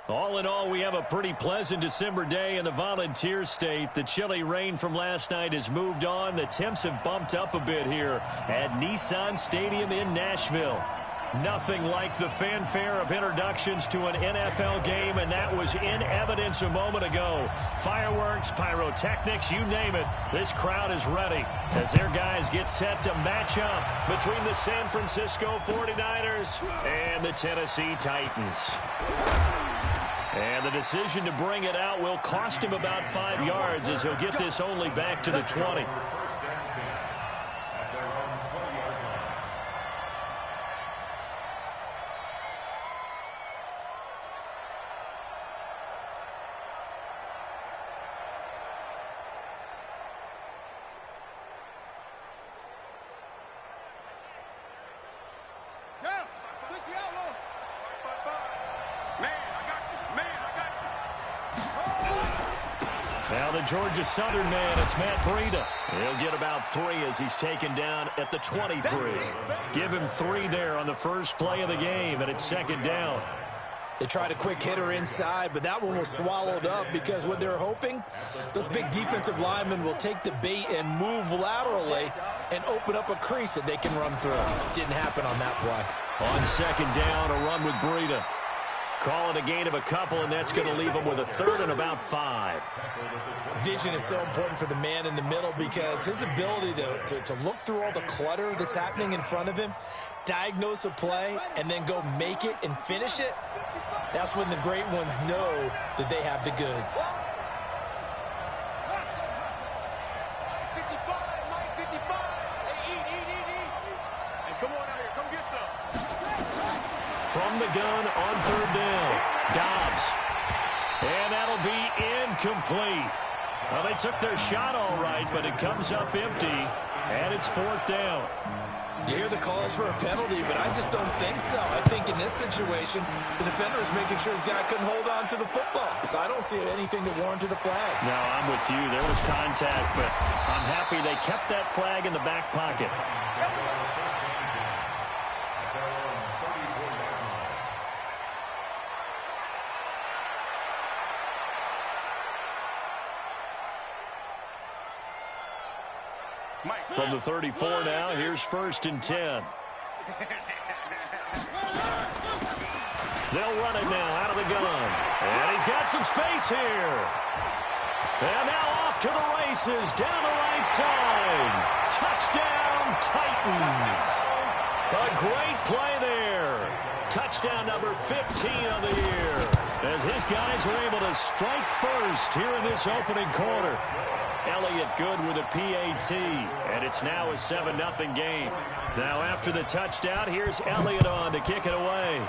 All in all, we have a pretty pleasant December day in the Volunteer State. The chilly rain from last night has moved on. The temps have bumped up a bit here at Nissan Stadium in Nashville. Nothing like the fanfare of introductions to an NFL game, and that was in evidence a moment ago. Fireworks, pyrotechnics, you name it. This crowd is ready as their guys get set to match up between the San Francisco 49ers and the Tennessee Titans. And the decision to bring it out will cost him about 5 yards as he'll get this only back to the 20. Now the Georgia Southern man, it's Matt Breida. He'll get about 3 as he's taken down at the 23. Give him 3 there on the first play of the game, and it's second down. They tried a quick hitter inside, but that one was swallowed up because what they're hoping, those big defensive linemen will take the bait and move laterally and open up a crease that they can run through. Didn't happen on that play. On second down, a run with Breida. Call it a gain of a couple, and that's going to leave him with a third and about 5. Vision is so important for the man in the middle because his ability to look through all the clutter that's happening in front of him, diagnose a play, and then go make it and finish it, that's when the great ones know that they have the goods. From the gun on third down, Dobbs. And that'll be incomplete. Well, they took their shot all right, but it comes up empty, and it's fourth down. You hear the calls for a penalty, but I just don't think so. I think in this situation, the defender is making sure his guy couldn't hold on to the football. So I don't see anything that warranted a flag. No, I'm with you. There was contact, but I'm happy they kept that flag in the back pocket. From the 34 now, here's first and 10. They'll run it now out of the gun. And he's got some space here. And now off to the races down the right side. Touchdown, Titans. A great play there. Touchdown number 15 of the year. As his guys are able to strike first here in this opening quarter. Elliott good with a PAT, and it's now a 7-0 game. Now after the touchdown, here's Elliott on to kick it away.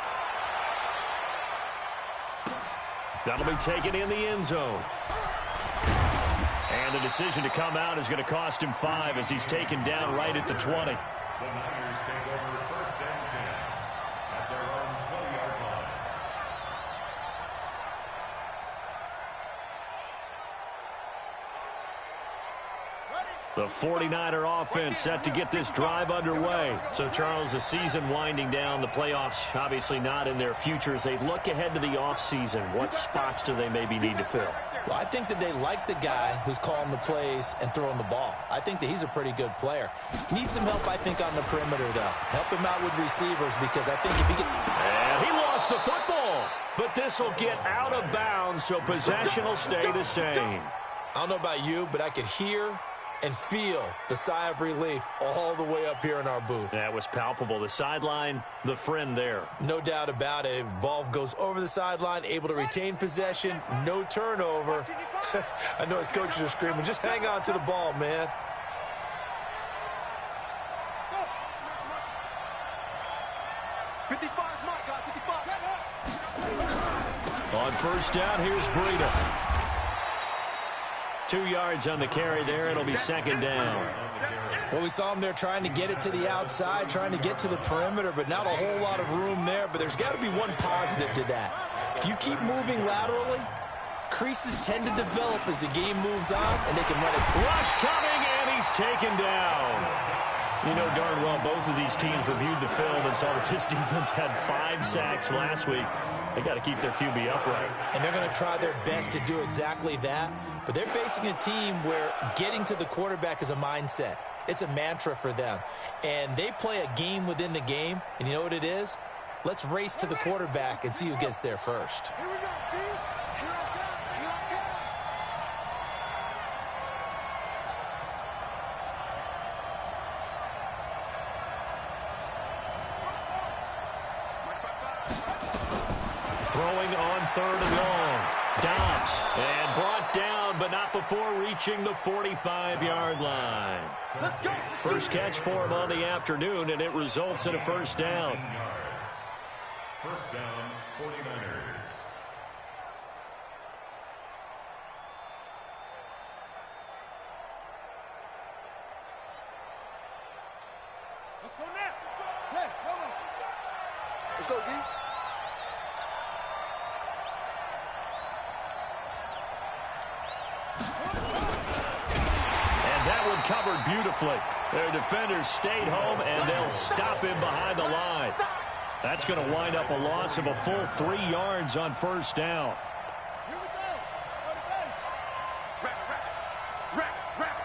That'll be taken in the end zone. And the decision to come out is going to cost him 5 as he's taken down right at the 20. The 49er offense set to get this drive underway. So, Charles, the season winding down, the playoffs obviously not in their future. As they look ahead to the offseason, what spots do they maybe need to fill? Well, I think that they like the guy who's calling the plays and throwing the ball. I think that he's a pretty good player. Needs some help, I think, on the perimeter, though. Help him out with receivers because I think if he can... And he lost the football, but this will get out of bounds, so possession will stay the same. I don't know about you, but I could hear and feel the sigh of relief all the way up here in our booth. That was palpable. The sideline, the friend there. No doubt about it. If ball goes over the sideline, able to retain possession, no turnover. I know his coaches are screaming, just hang on to the ball, man. On first down, here's Breida. 2 yards on the carry there. It'll be second down. Well, we saw him there trying to get it to the outside, trying to get to the perimeter, but not a whole lot of room there. But there's got to be one positive to that. If you keep moving laterally, creases tend to develop as the game moves on, and they can run it. Rush coming, and he's taken down. You know darn well both of these teams reviewed the film and saw that this defense had 5 sacks last week. They got to keep their QB upright. And they're going to try their best to do exactly that. But they're facing a team where getting to the quarterback is a mindset. It's a mantra for them. And they play a game within the game. And you know what it is? Let's race to the quarterback and see who gets there first. Here we go, G. Here I come. Here I come. Throwing on 3rd and long. Dobbs, and brought down, but not before reaching the 45-yard line. Let's go. First catch for him on the afternoon, and it results in a first down. First down, 49ers. Let's go now. Hey, hold on. Let's go, D. And that one covered beautifully. Their defenders stayed home, and they'll stop him behind the line. That's going to wind up a loss of a full 3 yards on first down. Here we go. On the base. Wrap it. Wrap it. Wrap it.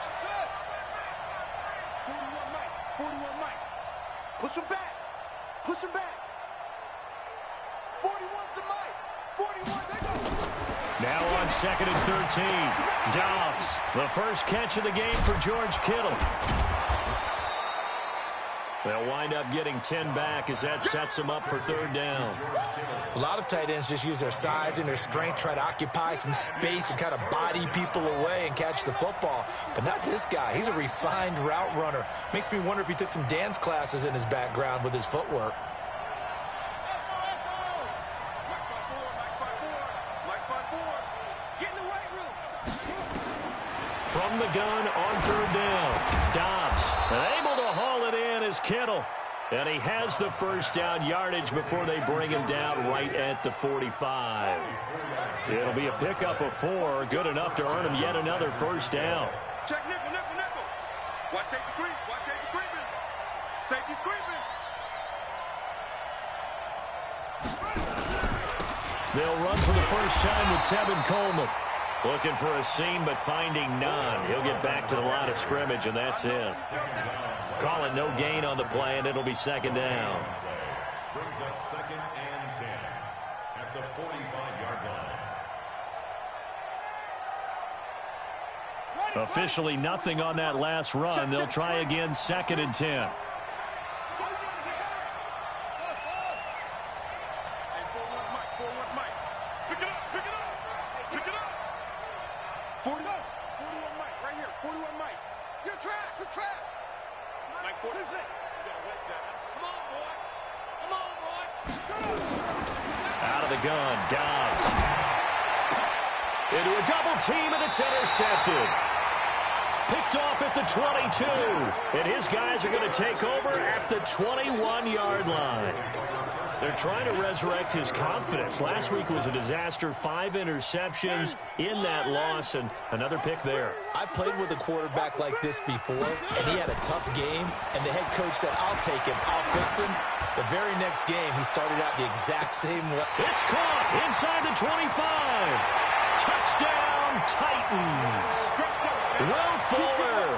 That's it. 41 Mike. 41 Mike. Push him back. Push him back. 41's the Mike. 41, they go. Now on 2nd and 13. Dobbs, the first catch of the game for George Kittle. They'll wind up getting 10 back as that sets them up for 3rd down. A lot of tight ends just use their size and their strength, try to occupy some space and kind of body people away and catch the football. But not this guy. He's a refined route runner. Makes me wonder if he took some dance classes in his background with his footwork. From the gun on 3rd down. Dobbs able to haul it in as Kittle. And he has the first down yardage before they bring him down right at the 45. It'll be a pickup of 4, good enough to earn him yet another first down. Check nickel, nickel, nickel. Watch safety creep. Watch safety creeping. Safety's creeping. They'll run for the first time with Tevin Coleman. Looking for a seam, but finding none. He'll get back to the line of scrimmage, and that's it. Call it no gain on the play, and it'll be 2nd down. Brings up 2nd and 10 at the 45-yard line. Officially nothing on that last run. They'll try again 2nd and 10. Out of the gun, Dobbs. Into a double team, and it's intercepted. Picked off at the 22. And his guys are going to take over at the 21-yard line. They're trying to resurrect his confidence. Last week was a disaster. 5 interceptions in that loss, and another pick there. I played with a quarterback like this before, and he had a tough game, and the head coach said, I'll take him, I'll fix him. The very next game, he started out the exact same way. It's caught inside the 25. Touchdown, Titans. Will Fuller,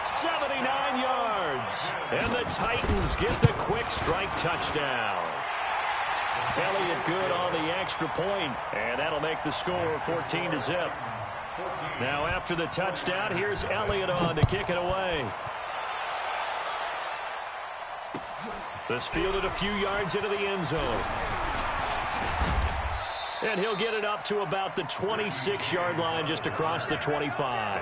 79 yards. And the Titans get the quick strike touchdown. Elliott good on the extra point, and that'll make the score 14-0. Now after the touchdown, here's Elliott on to kick it away. This fielded a few yards into the end zone. And he'll get it up to about the 26-yard line just across the 25.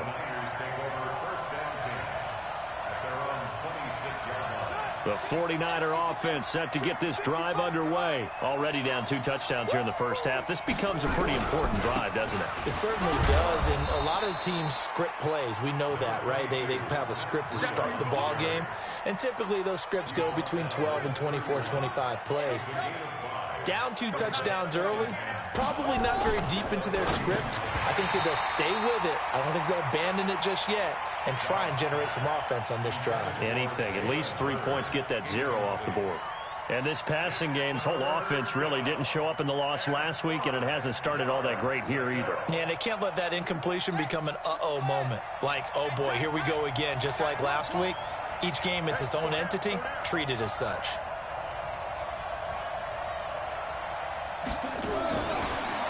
The 49er offense set to get this drive underway. Already down 2 touchdowns here in the first half. This becomes a pretty important drive, doesn't it? It certainly does, and a lot of the teams script plays. We know that, right? They have a script to start the ball game, and typically those scripts go between 12 and 24, 25 plays. Down 2 touchdowns early, Probably not very deep into their script. I think that they'll stay with it. I don't think they'll abandon it just yet and try and generate some offense on this drive. Anything. At least 3 points, get that 0 off the board. And this passing game's whole offense really didn't show up in the loss last week, and it hasn't started all that great here either. Yeah, and they can't let that incompletion become an uh-oh moment. Like, oh boy, here we go again, just like last week. Each game is its own entity, treated as such.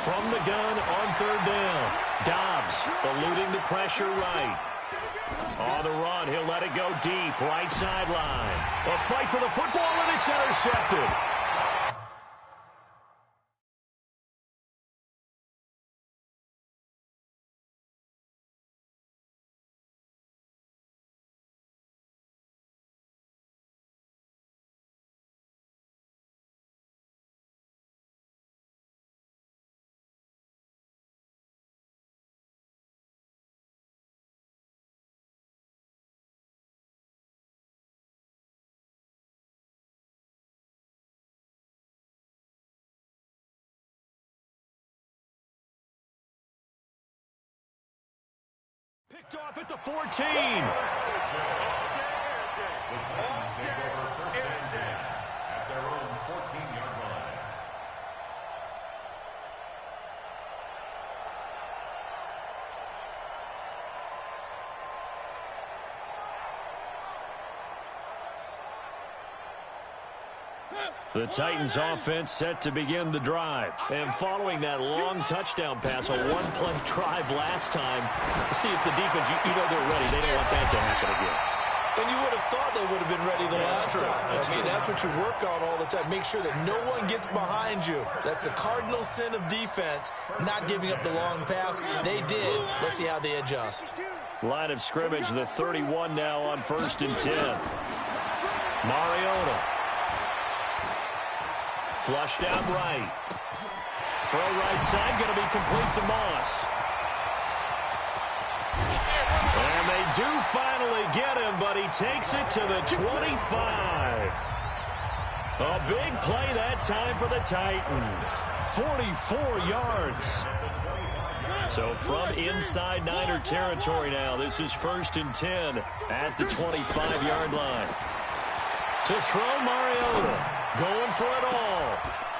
From the gun on third down, Dobbs eluding the pressure right. On the run, he'll let it go deep, right sideline. A fight for the football, and it's intercepted. Picked off at the 14. The Titans take over first and 10 at their own 14-yard line. The Titans offense set to begin the drive. And following that long touchdown pass, a one-play drive last time, see if the defense, you know they're ready. They don't want that to happen again. And you would have thought they would have been ready the last time. That's what you work on all the time. Make sure that no one gets behind you. That's the cardinal sin of defense, not giving up the long pass. They did. Let's see how they adjust. Line of scrimmage, the 31 now on first and 10. Mariota. Flushed out right. Throw right side, going to be complete to Moss. And they do finally get him, but he takes it to the 25. A big play that time for the Titans. 44 yards. So from inside Niner territory now, this is first and 10 at the 25-yard line. To throw Mariota. Going for it all.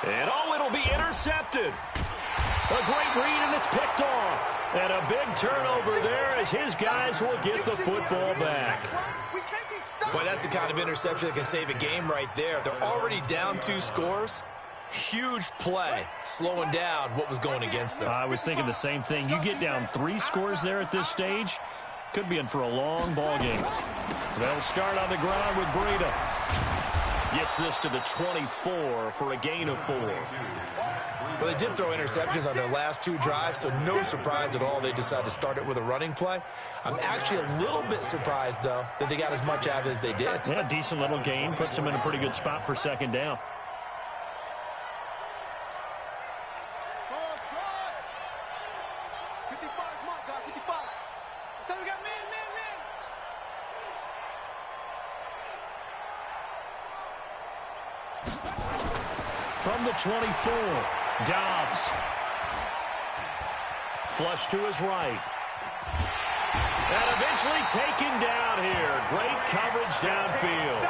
And, oh, it'll be intercepted. A great read, and it's picked off. And a big turnover there as his guys will get the football back. Boy, that's the kind of interception that can save a game right there. They're already down 2 scores. Huge play, slowing down what was going against them. I was thinking the same thing. You get down 3 scores there at this stage, could be in for a long ball game. They'll start on the ground with Breida. Gets this to the 24 for a gain of 4. Well, they did throw interceptions on their last 2 drives, so no surprise at all they decided to start it with a running play. I'm actually a little bit surprised, though, that they got as much out of it as they did. Yeah, decent little gain. Puts them in a pretty good spot for second down. From the 24, Dobbs. Flush to his right. And eventually taken down here. Great coverage downfield.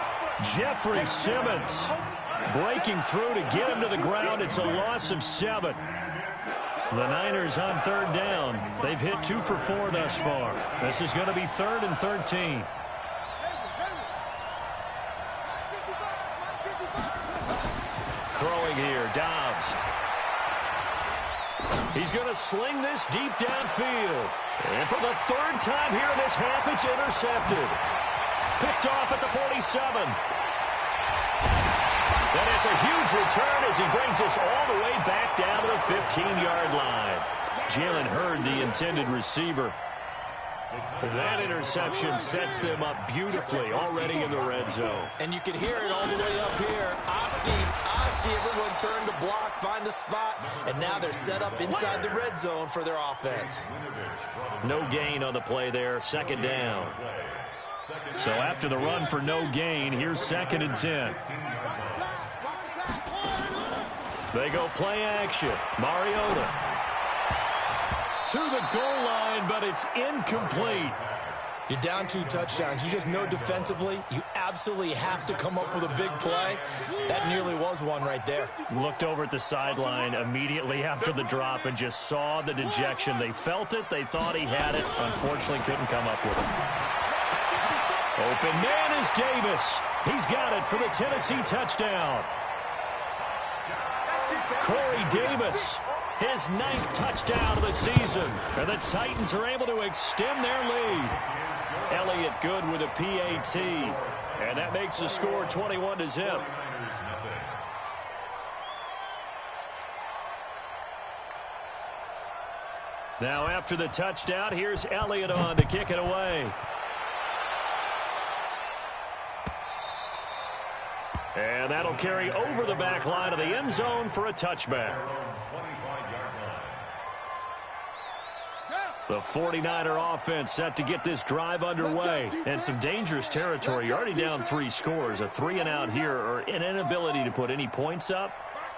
Jeffrey Simmons breaking through to get him to the ground. It's a loss of 7. The Niners on third down. They've hit 2 for 4 thus far. This is going to be 3rd and 13. Throwing here, Dobbs. He's going to sling this deep downfield. And for the 3rd time here in this half, it's intercepted. Picked off at the 47. And it's a huge return as he brings us all the way back down to the 15-yard line. Jalen Hurd, the intended receiver. That interception sets them up beautifully already in the red zone. And you can hear it all the way up here. Oski, everyone turned to block, find the spot, and now they're set up inside the red zone for their offense. No gain on the play there, 2nd down. So after the run for no gain, here's 2nd and 10. They go play action. Mariota to the goal line, but it's incomplete. You're down 2 touchdowns. You just know defensively you absolutely have to come up with a big play. That nearly was one right there. Looked over at the sideline immediately after the drop and just saw the dejection. They felt it. They thought he had it. Unfortunately, couldn't come up with it. Open man is Davis. He's got it for the Tennessee touchdown. Corey Davis, his 9th touchdown of the season. And the Titans are able to extend their lead. Elliott good with a PAT. And that makes the score 21-0. Now after the touchdown, here's Elliott on to kick it away. And that'll carry over the back line of the end zone for a touchback. The 49er offense set to get this drive underway. And some dangerous territory. You're already down 3 scores. A 3-and-out here or an inability to put any points up.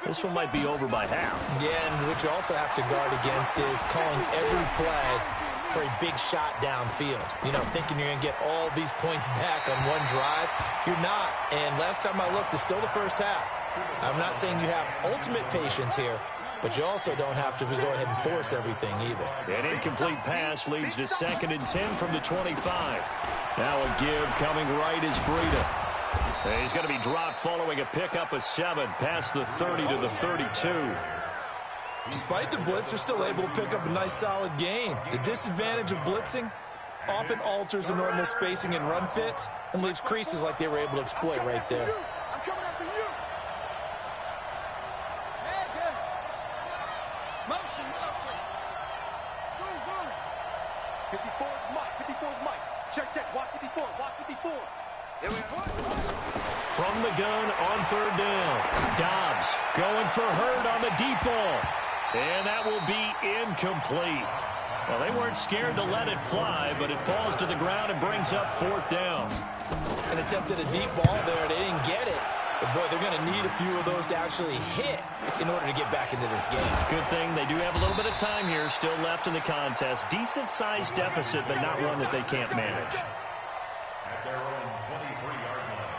This one might be over by half. Yeah, and what you also have to guard against is calling every play for a big shot downfield. You know, thinking you're going to get all these points back on one drive. You're not. And last time I looked, it's still the first half. I'm not saying you have ultimate patience here, but you also don't have to go ahead and force everything either. An incomplete pass leads to 2nd and 10 from the 25. Now a give coming right is Breida. He's going to be dropped following a pickup of 7 past the 30 to the 32. Despite the blitz, they're still able to pick up a nice solid gain. The disadvantage of blitzing often alters the normal spacing and run fits and leaves creases like they were able to exploit right there. I'm coming after you. Motion. 54 is Mike. 54 is Mike. Check. Watch 54. Watch 54. Here we go. From the gun on 3rd down. Dobbs going for Hurd on the deep ball. And that will be incomplete. Well, they weren't scared to let it fly, but it falls to the ground and brings up 4th down. An attempt at a deep ball there. They didn't get it. But, boy, they're going to need a few of those to actually hit in order to get back into this game. Good thing they do have a little bit of time here still left in the contest. Decent-sized deficit, but not one that they can't manage. At their own 23-yard line.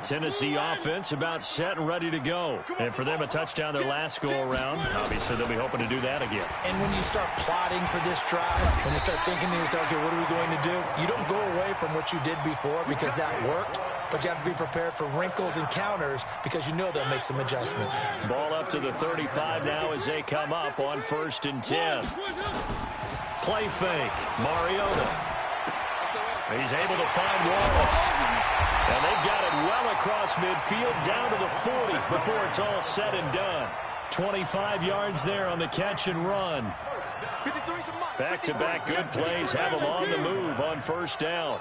Tennessee offense about set and ready to go. And for them, a touchdown their last go-around. Obviously, they'll be hoping to do that again. And when you start plotting for this drive, when you start thinking to yourself, okay, what are we going to do? You don't go away from what you did before because that worked, but you have to be prepared for wrinkles and counters because you know they'll make some adjustments. Ball up to the 35 now as they come up on 1st and 10. Play fake. Mariota. He's able to find Wallace. And they've got it well across midfield down to the 40 before it's all said and done. 25 yards there on the catch and run. Back-to-back good plays have them on the move on 1st down.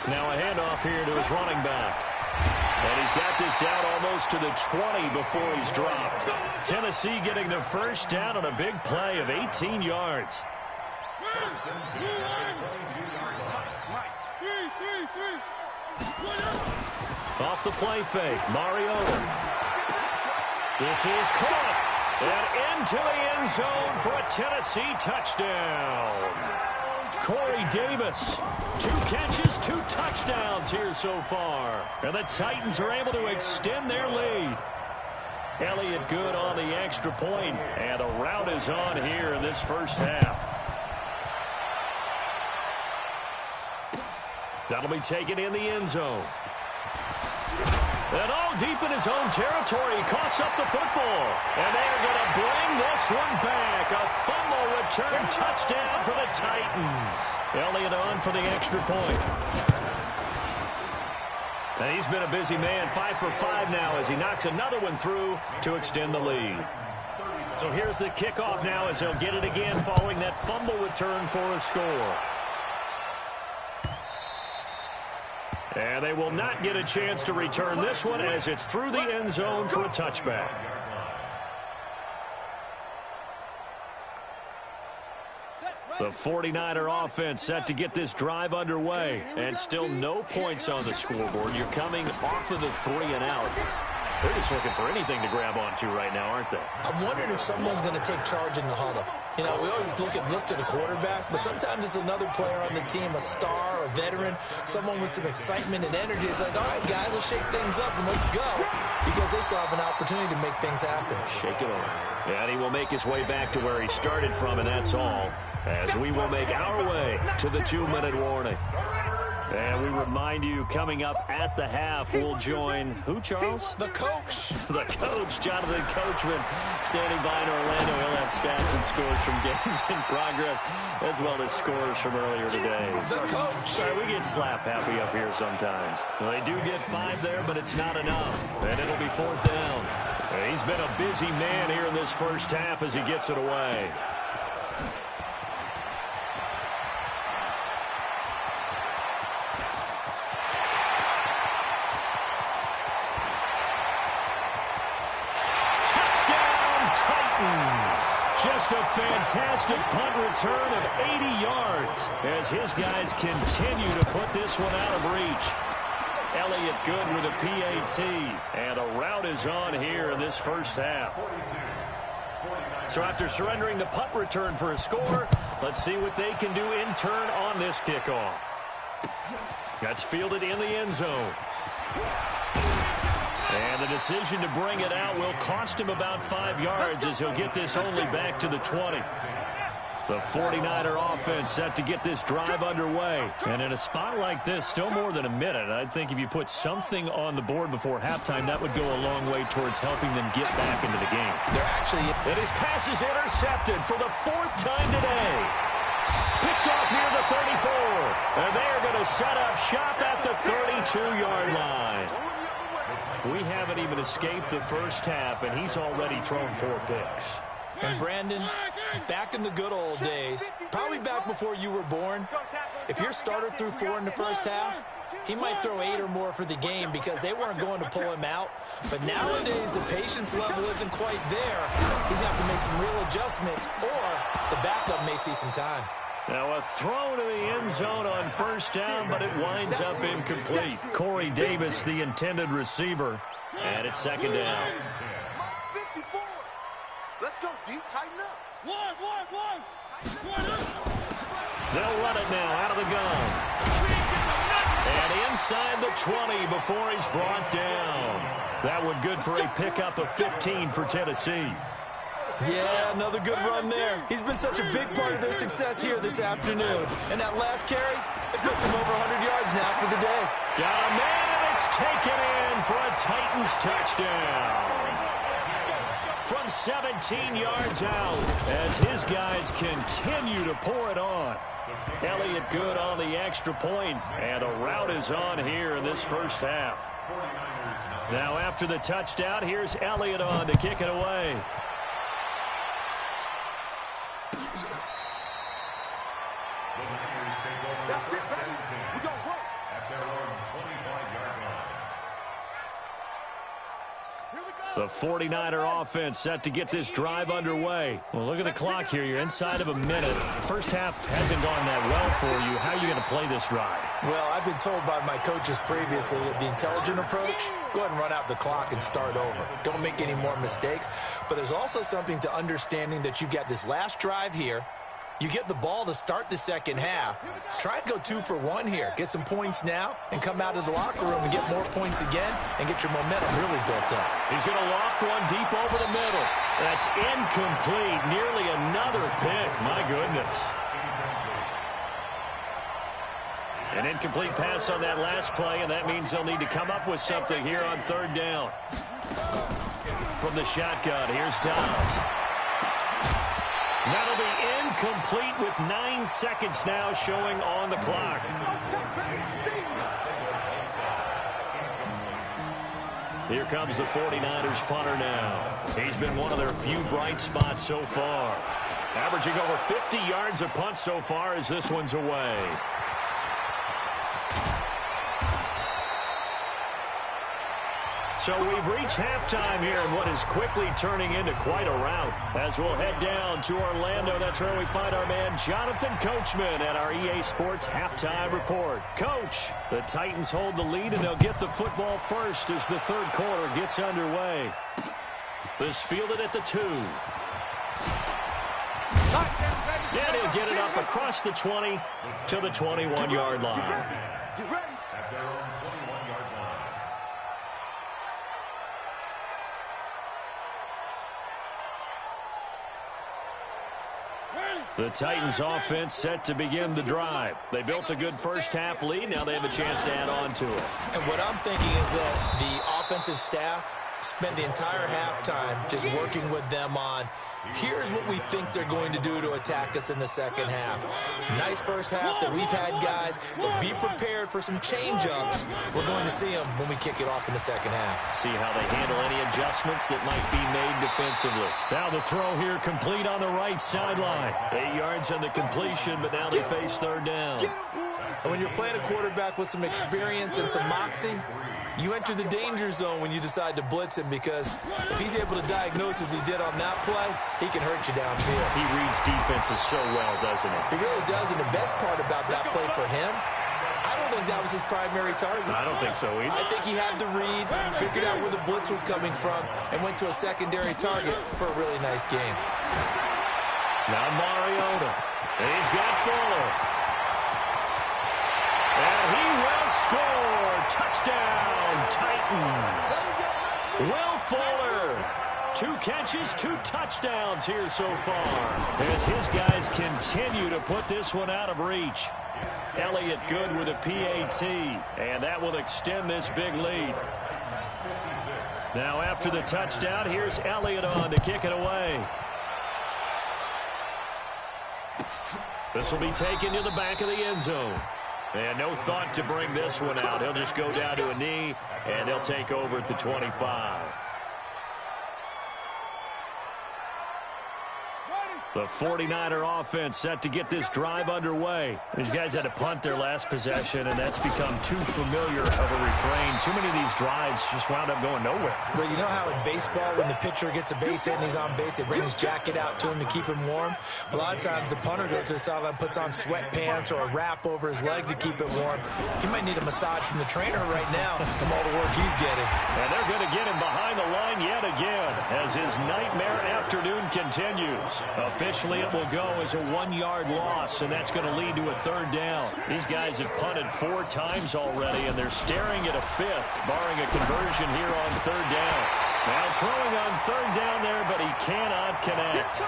Now a handoff here to his running back. And he's got this down almost to the 20 before he's dropped. Tennessee getting the 1st down on a big play of 18 yards. Off the play fake, Mariota. This is caught and into the end zone for a Tennessee touchdown. Corey Davis, 2 catches, 2 touchdowns here so far. And the Titans are able to extend their lead. Elliott good on the extra point, and the rout is on here in this 1st half. That'll be taken in the end zone. And all deep in his own territory, he coughs up the football. And they're going to bring this one back. A fumble return touchdown for the Titans. Elliott on for the extra point. And he's been a busy man, 5 for 5 now as he knocks another one through to extend the lead. So here's the kickoff now as they'll get it again following that fumble return for a score. And they will not get a chance to return this one as it's through the end zone for a touchback. Set, The 49er offense set to get this drive underway. And still no points on the scoreboard. You're coming off of the 3-and-out. They're just looking for anything to grab onto right now, aren't they? I'm wondering if someone's going to take charge in the huddle. You know, we always look to the quarterback, but sometimes it's another player on the team, a star, a veteran, someone with some excitement and energy. It's like, all right, guys, let's shake things up and let's go, because they still have an opportunity to make things happen. Shake it off. And he will make his way back to where he started from, and that's all, as we will make our way to the 2-minute warning. And we remind you, coming up at the half, we'll join who, Charles? The coach. The coach, Jonathan Coachman, standing by in Orlando. He'll have stats and scores from games in progress, as well as scores from earlier today. The coach. Sorry, we get slap happy up here sometimes. Well, they do get 5 there, but it's not enough. And it'll be 4th down. And he's been a busy man here in this first half as he gets it away. Just a fantastic punt return of 80 yards as his guys continue to put this one out of reach. Elliott Good with a PAT, and a rout is on here in this first half. So after surrendering the punt return for a score, let's see what they can do in turn on this kickoff. That's fielded in the end zone. And the decision to bring it out will cost him about 5 yards as he'll get this only back to the 20. The 49er offense set to get this drive underway. And in a spot like this, still more than a minute, I think if you put something on the board before halftime, that would go a long way towards helping them get back into the game. And his pass is intercepted for the 4th time today. Picked off near the 34. And they're going to set up shop at the 32-yard line. We haven't even escaped the first half, and he's already thrown 4 picks. And Brandon, back in the good old days, probably back before you were born, if your starter threw 4 in the first half, he might throw 8 or more for the game because they weren't going to pull him out. But nowadays, the patience level isn't quite there. He's going to have to make some real adjustments, or the backup may see some time. Now a throw to the end zone on first down, but it winds up incomplete. Corey Davis, the intended receiver, and it's 2nd down. 54. Let's go, D. Tighten up. One. They'll run it now out of the gun. And inside the 20 before he's brought down. That one good for a pickup of 15 for Tennessee. Yeah, another good run there. He's been such a big part of their success here this afternoon. And that last carry, it puts him over 100 yards now for the day. Got a man, and it's taken in for a Titans touchdown. From 17 yards out as his guys continue to pour it on. Elliott Good on the extra point, and a rout is on here in this first half. Now after the touchdown, here's Elliott on to kick it away. The 49er offense set to get this drive underway. Well, look at the clock here. You're inside of a minute. First half hasn't gone that well for you. How are you going to play this drive? Well, I've been told by my coaches previously that the intelligent approach, go ahead and run out the clock and start over. Don't make any more mistakes. But there's also something to understanding that you got this last drive here. You get the ball to start the second half. Try and go 2 for 1 here. Get some points now and come out of the locker room and get more points again and get your momentum really built up. He's going to loft one deep over the middle. That's incomplete. Nearly another pick. My goodness. An incomplete pass on that last play, and that means they'll need to come up with something here on 3rd down. From the shotgun, here's Dobbs. That'll be incomplete with 9 seconds now showing on the clock. Here comes the 49ers punter now. He's been one of their few bright spots so far. Averaging over 50 yards a punt so far as this one's away. So we've reached halftime here in what is quickly turning into quite a rout. As we'll head down to Orlando, that's where we find our man Jonathan Coachman at our EA Sports Halftime Report. Coach, the Titans hold the lead, and they'll get the football first as the third quarter gets underway. This fielded at the 2. And he'll get it up across the 20 to the 21-yard line. Get ready. At their own 21-yard line. The Titans offense set to begin the drive. They built a good first-half lead. Now they have a chance to add on to it. And what I'm thinking is that the offensive staff spent the entire halftime just working with them on, here's what we think they're going to do to attack us in the second half. Nice first half that we've had, guys, but be prepared for some change-ups. We're going to see them when we kick it off in the second half. See how they handle any adjustments that might be made defensively. Now the throw here complete on the right sideline. 8 yards on the completion, but now they face third down. And when you're playing a quarterback with some experience and some moxie, you enter the danger zone when you decide to blitz him, because if he's able to diagnose as he did on that play, he can hurt you downfield. He reads defenses so well, doesn't he? He really does, and the best part about that play for him, I don't think that was his primary target. I don't think so either. I think he had the read, figured out where the blitz was coming from, and went to a secondary target for a really nice game. Now Mariota. And he's got Fuller. And he will score. Touchdown, Titans. Will Fuller. 2 catches, 2 touchdowns here so far, as his guys continue to put this one out of reach. Elliott good with a PAT, and that will extend this big lead. Now after the touchdown, here's Elliott on to kick it away. This will be taken to the back of the end zone. And no thought to bring this one out. He'll just go down to a knee, and they'll take over at the 25. The 49er offense set to get this drive underway. These guys had to punt their last possession, and that's become too familiar of a refrain. Too many of these drives just wound up going nowhere. But you know how in baseball, when the pitcher gets a base hit and he's on base, they bring his jacket out to him to keep him warm? A lot of times the punter goes to the sideline, puts on sweatpants or a wrap over his leg to keep it warm. He might need a massage from the trainer right now from all the work he's getting. And they're going to get him behind the line yet again as his nightmare afternoon continues. Officially, it will go as a 1-yard loss, and that's going to lead to a third down. These guys have punted 4 times already, and they're staring at a 5th, barring a conversion here on third down. Now throwing on third down there, but he cannot connect.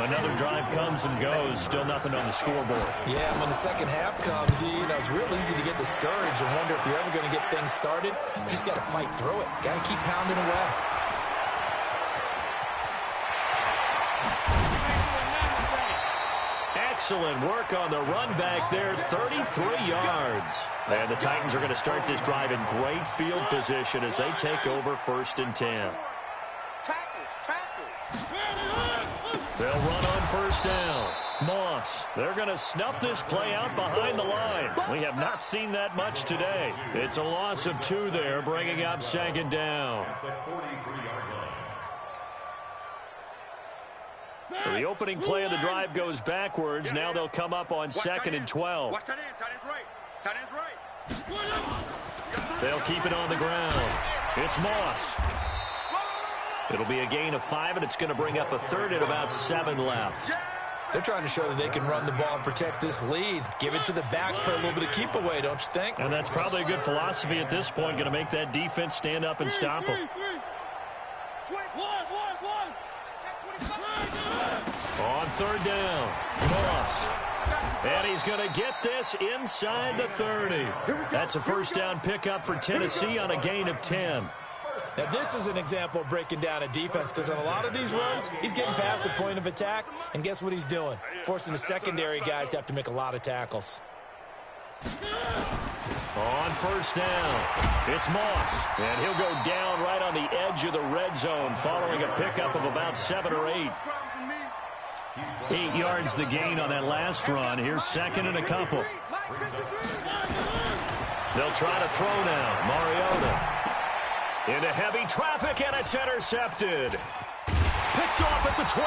Another drive comes and goes, still nothing on the scoreboard. Yeah, when the second half comes, you know, it's real easy to get discouraged and wonder if you're ever going to get things started. You just got to fight through it. Got to keep pounding away. Excellent work on the run back there, 33 yards. And the Titans are going to start this drive in great field position as they take over 1st and 10. They'll run on 1st down. Moss, they're going to snuff this play out behind the line. We have not seen that much today. It's a loss of 2 there, bringing up 2nd down. So the opening play of the drive goes backwards. Now they'll come up on 2nd and 12. Watch that end. Tight end's right. Tight end's right. They'll keep it on the ground. It's Moss. It'll be a gain of 5, and it's going to bring up a 3rd and about 7 left. They're trying to show that they can run the ball and protect this lead. Give it to the backs, play a little bit of keep away, don't you think? And that's probably a good philosophy at this point, going to make that defense stand up and stop them. On 3rd down, Moss. And he's going to get this inside the 30. That's a 1st down pickup for Tennessee on a gain of 10. Now, this is an example of breaking down a defense, because on a lot of these runs, he's getting past the point of attack, and guess what he's doing? Forcing the secondary guys to have to make a lot of tackles. On 1st down, it's Moss, and he'll go down right on the edge of the red zone following a pickup of about 7 or 8. 8 yards the gain on that last run. Here's 2nd and a couple. They'll try to throw now. Mariota. Into heavy traffic, and it's intercepted. Picked off at the 12,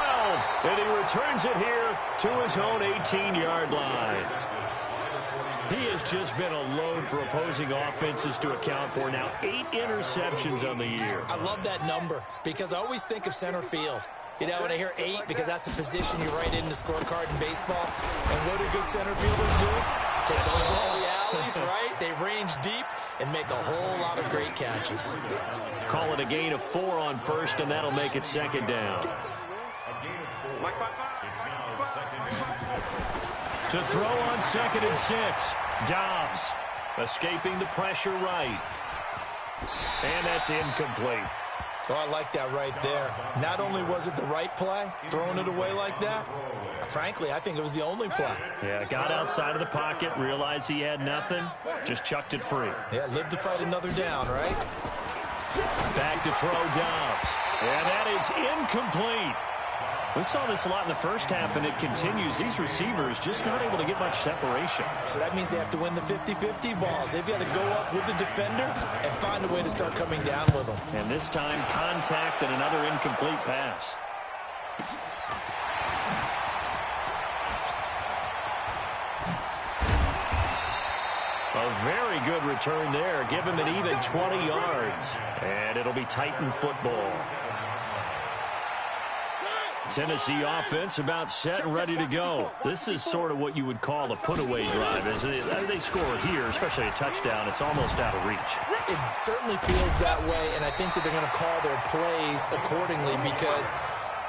and he returns it here to his own 18-yard line. He has just been a load for opposing offenses to account for. Now 8 interceptions on the year. I love that number because I always think of center field. You know, when I hear 8, because that's the position you write in the scorecard in baseball. And what do good center fielders do? Take over all the alleys, right? They range deep and make a whole lot of great catches. Call it a gain of 4 on first, and that'll make it second down. To throw on 2nd and 6. Dobbs escaping the pressure right. And that's incomplete. So I like that right there. Not only was it the right play, throwing it away like that, frankly, I think it was the only play. Yeah, got outside of the pocket, realized he had nothing, just chucked it free. Yeah, live to fight another down, right? Back to throw Dobbs. And that is incomplete. We saw this a lot in the first half, and it continues. These receivers just not able to get much separation. So that means they have to win the 50-50 balls. They've got to go up with the defender and find a way to start coming down with them. And this time, contact and another incomplete pass. A very good return there. Give him an even 20 yards. And it'll be Titan football. Tennessee offense about set and ready to go. This is sort of what you would call a put-away drive. As they score here, especially a touchdown, it's almost out of reach. It certainly feels that way, and I think that they're going to call their plays accordingly because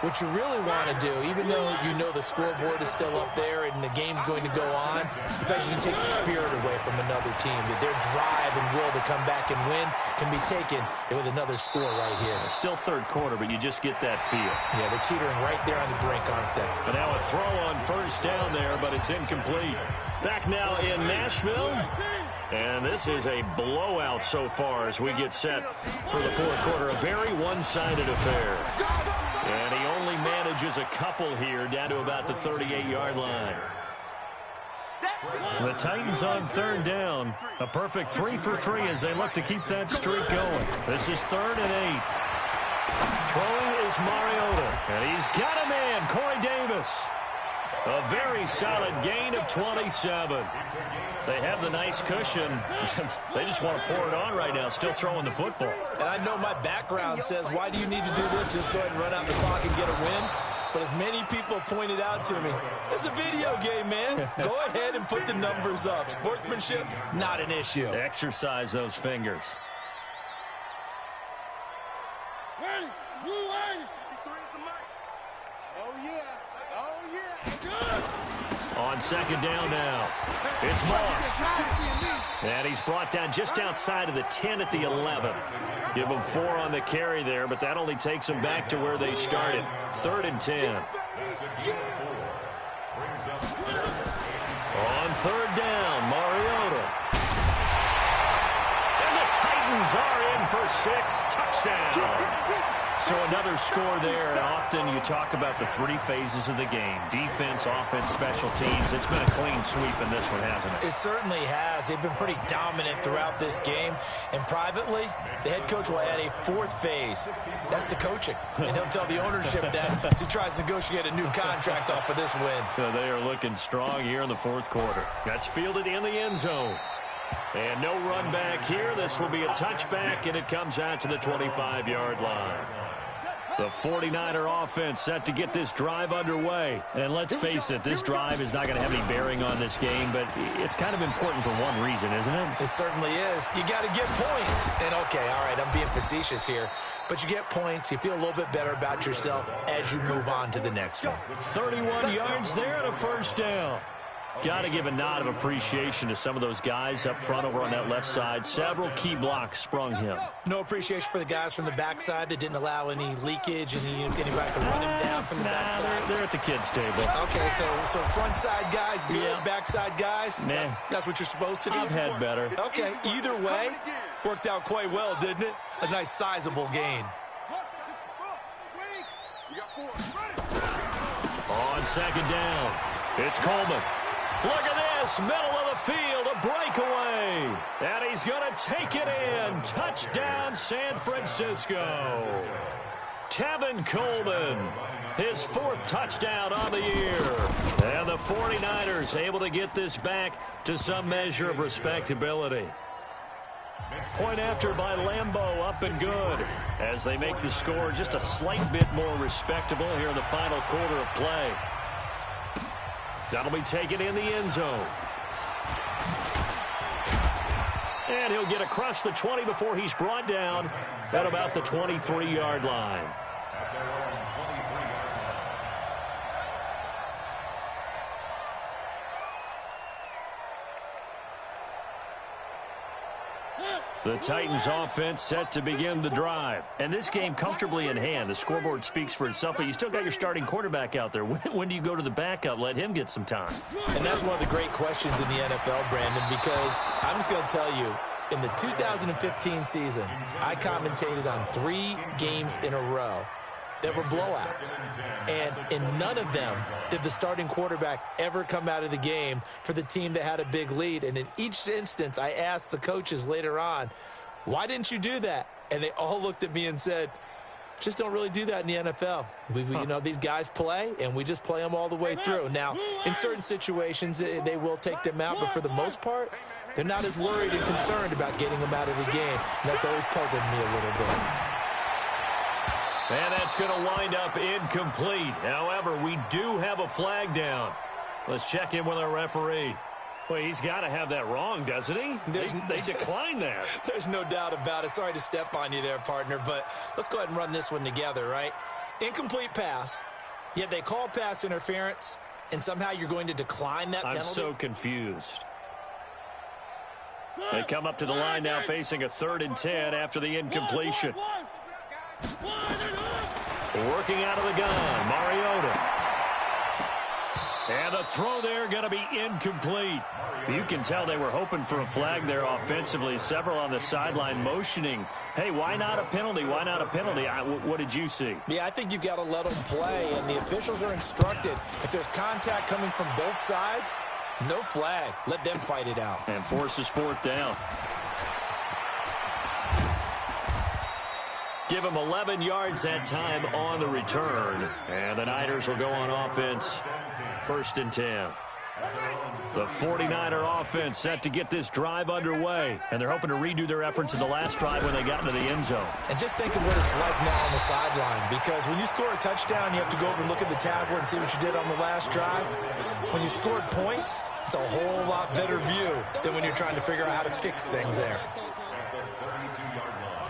what you really want to do, even though you know the scoreboard is still up there and the game's going to go on, in fact, you can take the spirit away from another team. That their drive and will to come back and win can be taken with another score right here. Still third quarter, but you just get that feel. Yeah, they're teetering right there on the brink, aren't they? But now a throw on first down there, but it's incomplete. Back now in Nashville. And this is a blowout so far as we get set for the fourth quarter. A very one-sided affair. And he only manages a couple here down to about the 38-yard line. The Titans on third down. A perfect 3 for 3 as they look to keep that streak going. This is 3rd and 8. Throwing is Mariota. And he's got a man, Corey Davis. A very solid gain of 27. They have the nice cushion. They just want to pour it on right now, still throwing the football. And I know my background says, why do you need to do this? Just go ahead and run out the clock and get a win. But as many people pointed out to me, it's a video game, man. Go ahead and put the numbers up. Sportsmanship, not an issue. Exercise those fingers. On second down now, it's Moss. And he's brought down just outside of the 10 at the 11. Give him 4 on the carry there, but that only takes them back to where they started. 3rd and 10. On third down, Mariota. And the Titans are in for 6. Touchdown. So another score there, and often you talk about the 3 phases of the game. Defense, offense, special teams. It's been a clean sweep in this one, hasn't it? It certainly has. They've been pretty dominant throughout this game. And privately, the head coach will add a 4th phase. That's the coaching. And he'll tell the ownership that as he tries to negotiate a new contract off of this win. They are looking strong here in the fourth quarter. That's fielded in the end zone. And no run back here. This will be a touchback, and it comes out to the 25-yard line. The 49er offense set to get this drive underway. And let's face it, this drive is not going to have any bearing on this game, but it's kind of important for one reason, isn't it? It certainly is. You got to get points. And, okay, all right, I'm being facetious here. But you get points. You feel a little bit better about yourself as you move on to the next one. 31 yards there and a first down. Got to give a nod of appreciation to some of those guys up front over on that left side. Several key blocks sprung him. No appreciation for the guys from the backside that didn't allow any leakage and anybody could run him down from the backside. They're at the kids' table. Okay, so front side guys good, Yeah. backside guys, Nah. that's what you're supposed to do? I've had better. Okay, either way, worked out quite well, didn't it? A nice sizable gain. On second down, it's Coleman. Look at this, middle of the field, a breakaway. And he's going to take it in. Touchdown, San Francisco. Tevin Coleman, his 4th touchdown on the year. And the 49ers able to get this back to some measure of respectability. Point after by Lambeau, up and good, as they make the score just a slight bit more respectable here in the final quarter of play. That'll be taken in the end zone. And he'll get across the 20 before he's brought down at about the 23-yard line. The Titans offense set to begin the drive. And this game comfortably in hand. The scoreboard speaks for itself, but you still got your starting quarterback out there. When do you go to the backup? Let him get some time. And that's one of the great questions in the NFL, Brandon, because I'm just going to tell you, in the 2015 season, I commentated on 3 games in a row that were blowouts. And in none of them did the starting quarterback ever come out of the game for the team that had a big lead. And in each instance, I asked the coaches later on, why didn't you do that? And they all looked at me and said, just don't really do that in the NFL. You know, these guys play, and we just play them all the way through. Now, in certain situations, they will take them out, but for the most part, they're not as worried and concerned about getting them out of the game. And that's always puzzled me a little bit. And that's going to wind up incomplete. However, we do have a flag down. Let's check in with our referee. Well, he's got to have that wrong, doesn't he? They declined that. There's no doubt about it. Sorry to step on you there, partner, but let's go ahead and run this one together, right? Incomplete pass, yet they call pass interference, and somehow you're going to decline that penalty? I'm so confused. They come up to the line now facing a 3rd and 10 after the incompletion. Working out of the gun, Mariota. And the throw there going to be incomplete. You can tell they were hoping for a flag there offensively. Several on the sideline motioning, hey, why not a penalty? Why not a penalty? What did you see? Yeah, I think you've got to let them play, and the officials are instructed. If there's contact coming from both sides, no flag. Let them fight it out. And forces 4th down. Give him 11 yards that time on the return. And the Niners will go on offense. 1st and 10. The 49er offense set to get this drive underway. And they're hoping to redo their efforts in the last drive when they got into the end zone. And just think of what it's like now on the sideline. Because when you score a touchdown, you have to go over and look at the tablet and see what you did on the last drive. When you scored points, it's a whole lot better view than when you're trying to figure out how to fix things there.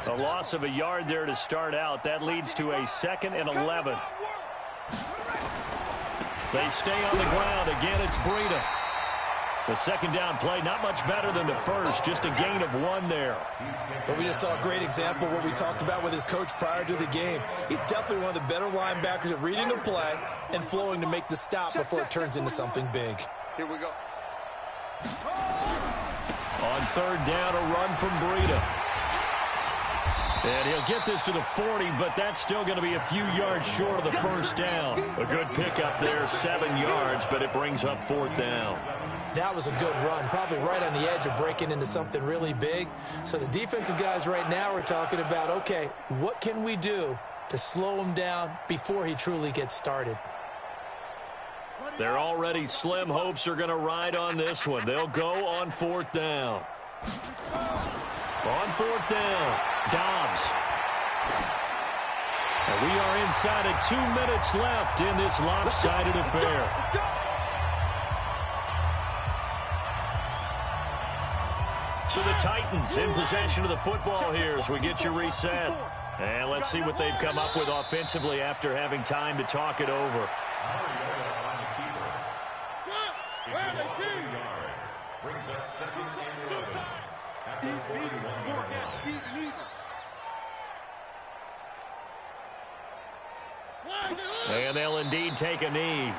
A loss of a yard there to start out. That leads to a 2nd and 11. They stay on the ground. Again, it's Breida. The 2nd down play, not much better than the first. Just a gain of 1 there. But we just saw a great example of what we talked about with his coach prior to the game. He's definitely one of the better linebackers at reading the play and flowing to make the stop before it turns into something big. Here we go. On 3rd down, a run from Breida. And he'll get this to the 40, but that's still going to be a few yards short of the 1st down. A good pickup there, 7 yards, but it brings up 4th down. That was a good run, probably right on the edge of breaking into something really big. So the defensive guys right now are talking about, okay, what can we do to slow him down before he truly gets started? Their already slim hopes are going to ride on this one. They'll go on 4th down. On 4th down, Dobbs. And we are inside of 2 minutes left in this lopsided affair. So the Titans in possession of the football here as we get you reset. And let's see what they've come up with offensively after having time to talk it over. Brings up 2nd and 11. After 41-yard line. And they'll indeed take a knee.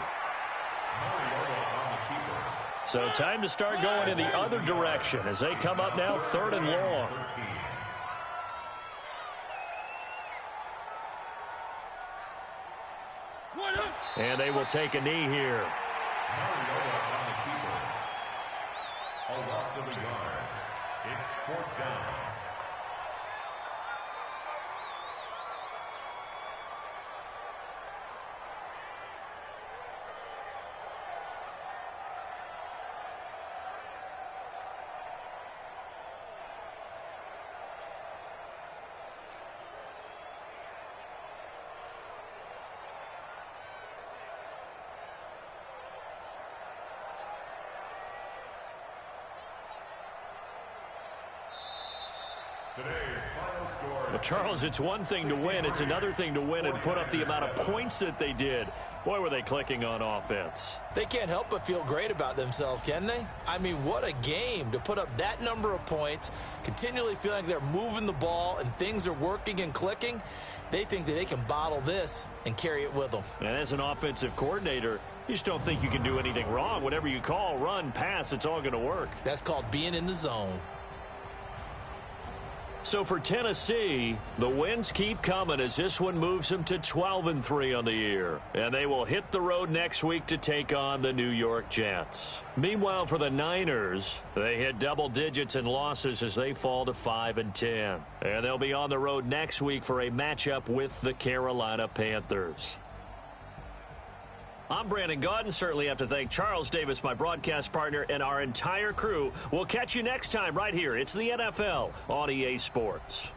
So time to start going in the other direction as they come up now 3rd and long. And they will take a knee here. of a yard. It's fourth down. Well, Charles, it's one thing to win. It's another thing to win and put up the amount of points that they did. Boy, were they clicking on offense. They can't help but feel great about themselves, can they? I mean, what a game to put up that number of points, continually feeling like they're moving the ball and things are working and clicking. They think that they can bottle this and carry it with them. And as an offensive coordinator, you just don't think you can do anything wrong. Whatever you call, run, pass, it's all going to work. That's called being in the zone. So for Tennessee, the wins keep coming as this one moves them to 12-3 on the year. And they will hit the road next week to take on the New York Jets. Meanwhile, for the Niners, they hit double digits in losses as they fall to 5-10. And they'll be on the road next week for a matchup with the Carolina Panthers. I'm Brandon Gaudin. Certainly have to thank Charles Davis, my broadcast partner, and our entire crew. We'll catch you next time right here. It's the NFL on EA Sports.